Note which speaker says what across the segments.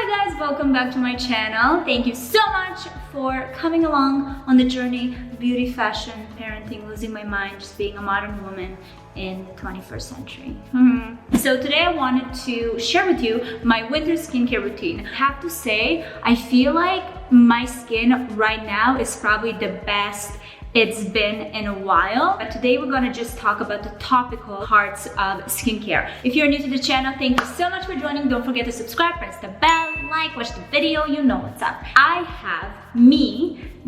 Speaker 1: Hi guys, welcome back to my channel. Thank you so much for coming along on the journey of beauty, fashion, parenting, losing my mind, just being a modern woman in the 21st century. So today I wanted to share with you my winter skincare routine. I have to say, I feel like my skin right now is probably the best it's been in a while, but today we're gonna just talk about the topical parts of skincare. If you're new to the channel, thank you so much for joining. Don't forget to subscribe, press the bell, like, watch the video, you know what's up. I have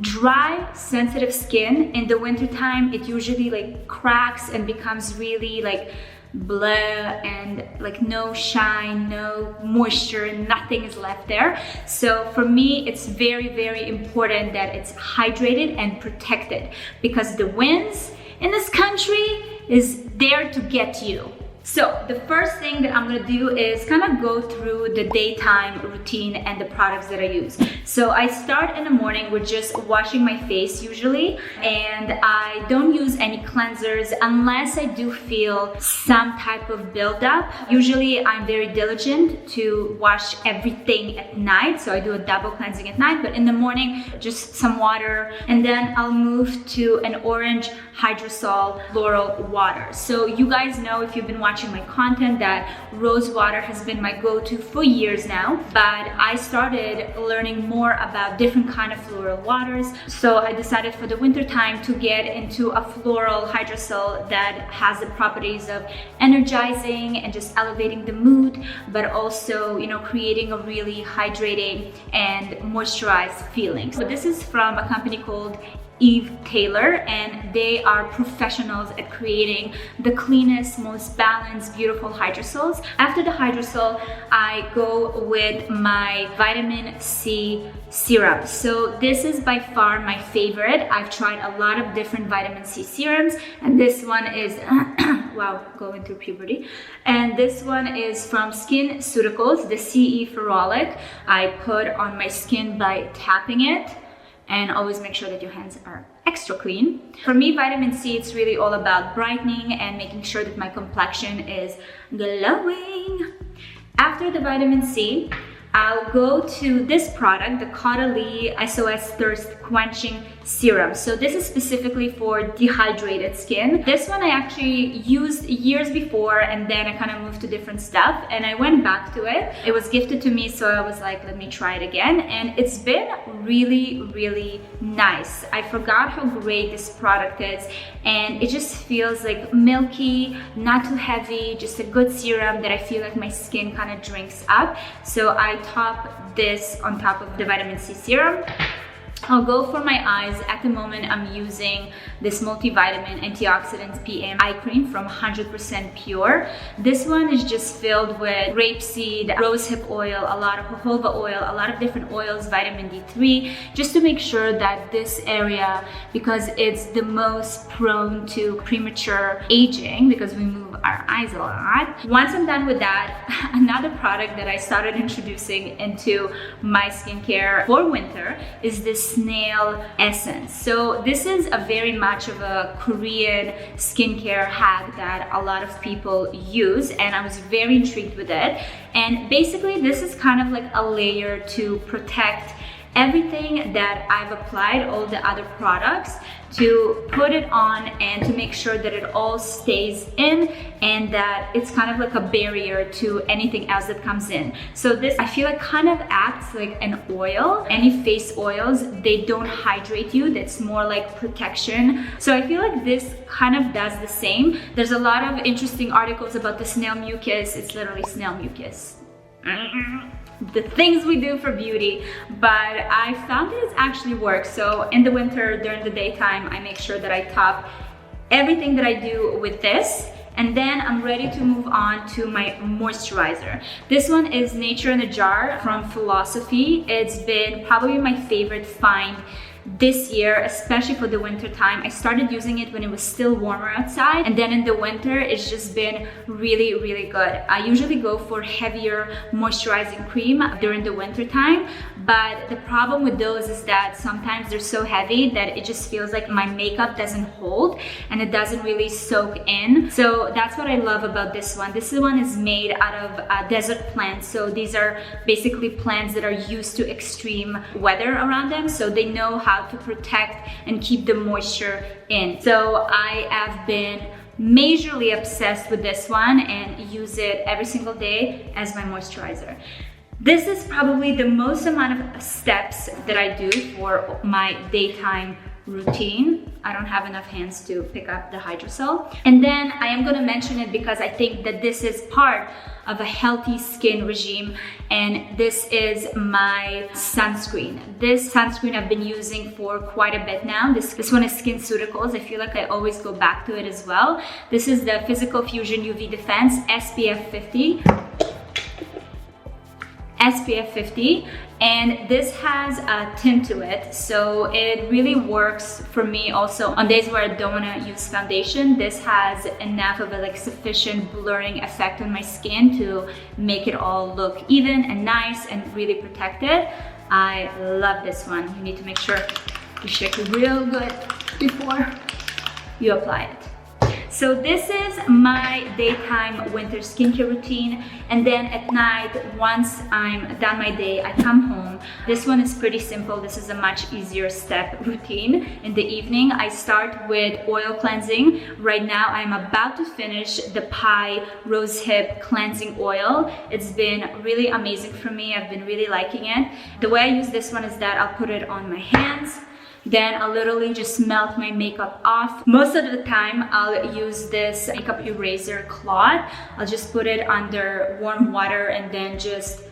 Speaker 1: dry, sensitive skin. In the winter time, it usually like cracks and becomes really like blah and like no shine, no moisture, nothing is left there. So for me, it's very, very important that it's hydrated and protected because the winds in this country is there to get you. So the first thing that I'm gonna do is kind of go through the daytime routine and the products that I use. So I start in the morning with just washing my face usually, and I don't use any cleansers unless I do feel some type of buildup. Usually I'm very diligent to wash everything at night, so I do a double cleansing at night, but in the morning just some water, and then I'll move to an orange HYDROSOL floral water. So you guys know, if you've been watching my content, that rose water has been my go-to for years now, but I started learning more about different kind of floral waters, so I decided for the winter time to get into a floral HYDROSOL that has the properties of energizing and just elevating the mood, but also, you know, creating a really hydrating and moisturized feeling. So this is from a company called Eve Taylor, and they are professionals at creating the cleanest, most balanced, beautiful HYDROSOLs. After the HYDROSOL, I go with my vitamin C serum. So this is by far my favorite. I've tried a lot of different vitamin C serums, and this one is wow, going through puberty. And this one is from SKINCEUTICALs, the CEFERULIC. I put on my skin by tapping it, and always make sure that your hands are extra clean. For me, vitamin C, it's really all about brightening and making sure that my complexion is glowing. After the vitamin C, I'll go to this product, the CAUDALIE SOS Thirst Quenching Serum. So this is specifically for dehydrated skin. This one I actually used years before, and then I kind of moved to different stuff, and I went back to it. It was gifted to me, so I was like, let me try it again, and it's been really, really nice. I forgot how great this product is, and it just feels like milky, not too heavy, just a good serum that I feel like my skin kind of drinks up. So I top this on top of the vitamin C serum. I'll go for my eyes. At the moment, I'm using this multivitamin antioxidant PM eye cream from 100% Pure. This one is just filled with rapeseed, rosehip oil, a lot of jojoba oil, a lot of different oils, vitamin D3, just to make sure that this area, because it's the most prone to premature aging because we move our eyes a lot. Once I'm done with that, another product that I started introducing into my skincare for winter is this SNAIL essence. So this is a very much of a Korean skincare hack that a lot of people use, and I was very intrigued with it. And basically this is kind of like a layer to protect everything that I've applied, all the other products, to put it on and to make sure that it all stays in and that it's kind of like a barrier to anything else that comes in. So this, I feel like, kind of acts like an oil. Any face oils, they don't hydrate you. That's more like protection. So I feel like this kind of does the same. There's a lot of interesting articles about the snail mucus. It's literally snail mucus. The things we do for beauty, but I found it actually works. So in the winter, during the daytime, I make sure that I top everything that I do with this, and then I'm ready to move on to my moisturizer. This one is Nature in a Jar from Philosophy. It's been probably my favorite find this year, especially for the winter time. I started using it when it was still warmer outside, and then in the winter it's just been really, really good. I usually go for heavier moisturizing cream during the winter time, but the problem with those is that sometimes they're so heavy that it just feels like my makeup doesn't hold and it doesn't really soak in. So that's what I love about this one. This one is made out of desert plants. So these are basically plants that are used to extreme weather around them, so they know how to protect and keep the moisture in. So I have been majorly obsessed with this one and use it every single day as my moisturizer. This is probably the most amount of steps that I do for my daytime routine. I don't have enough hands to pick up the HYDROSOL. And then I am gonna mention it because I think that this is part of a healthy skin regime, and this is my sunscreen. This sunscreen I've been using for quite a bit now. This one is SKINCEUTICALS. I feel like I always go back to it as well. This is the Physical Fusion UV Defense SPF 50. SPF 50, and this has a tint to it, so it really works for me also on days where I don't want to use foundation. This has enough of a sufficient blurring effect on my skin to make it all look even and nice and really protected. I love this one. You need to make sure you shake it real good before you apply it. So this is my daytime winter skincare routine, and then at night, once I'm done my day, I come home. This one is pretty simple. This is a much easier step routine. In the evening, I start with oil cleansing. Right now, I'm about to finish the Pi Rosehip cleansing oil. It's been really amazing for me. I've been really liking it. The way I use this one is that I'll put it on my hands, then I'll literally just melt my makeup off. Most of the time, I'll use this makeup eraser cloth. I'll just put it under warm water and then just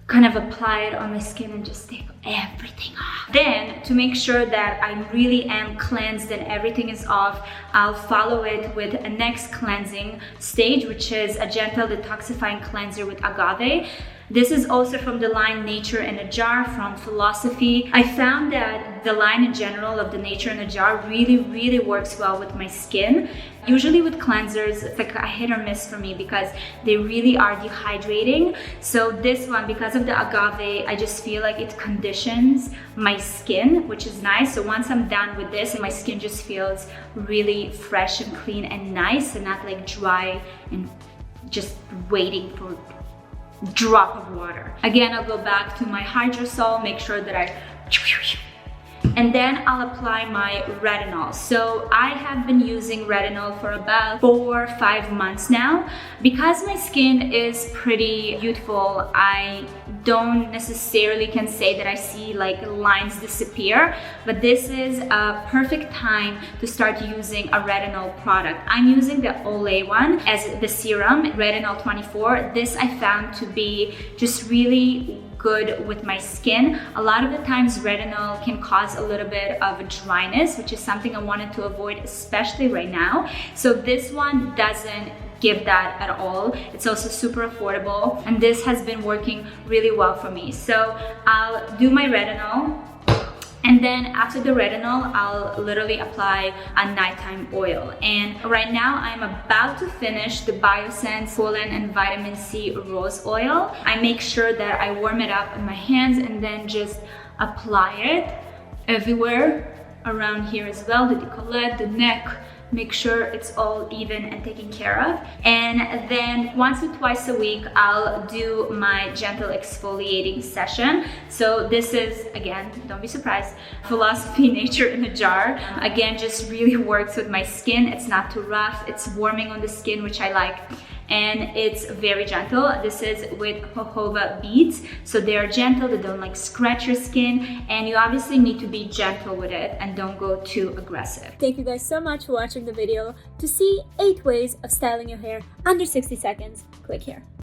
Speaker 1: kind of apply it on my skin and just take everything off. Then, to make sure that I really am cleansed and everything is off, I'll follow it with a next cleansing stage, which is a gentle detoxifying cleanser with agave. This is also from the line Nature in a Jar from Philosophy. I found that the line in general of the Nature in a Jar really works well with my skin. Usually with cleansers, it's like a hit or miss for me because they really are dehydrating. So this one, because of the agave, I just feel like it conditions my skin, which is nice. So once I'm done with this, my skin just feels really fresh and clean and nice and not like dry and just waiting for drop of water. Again, I'll go back to my HYDROSOL, make sure that and then I'll apply my retinol. So I have been using retinol for about 4 or 5 months now. Because my skin is pretty youthful, I don't necessarily can say that I see like lines disappear, but this is a perfect time to start using a retinol product. I'm using the OLAY one as the serum, retinol 24. This I found to be just really good with my skin. A lot of the times retinol can cause a little bit of dryness, which is something I wanted to avoid, especially right now. So this one doesn't give that at all. It's also super affordable, and this has been working really well for me. So I'll do my retinol, and then after the retinol, I'll literally apply a nighttime oil. And right now, I'm about to finish the BIOSSANCE Colon and Vitamin C Rose Oil. I make sure that I warm it up in my hands and then just apply it everywhere around here as well, the décolleté, the neck. Make sure it's all even and taken care of. And then once or twice a week, I'll do my gentle exfoliating session. So this is, again, don't be surprised, Philosophy Nature in a Jar. Again, just really works with my skin. It's not too rough. It's warming on the skin, which I like. And it's very gentle. This is with jojoba beads, so they're gentle, they don't like scratch your skin, and you obviously need to be gentle with it and don't go too aggressive. Thank you guys so much for watching the video. To see 8 ways of styling your hair under 60 seconds, click here.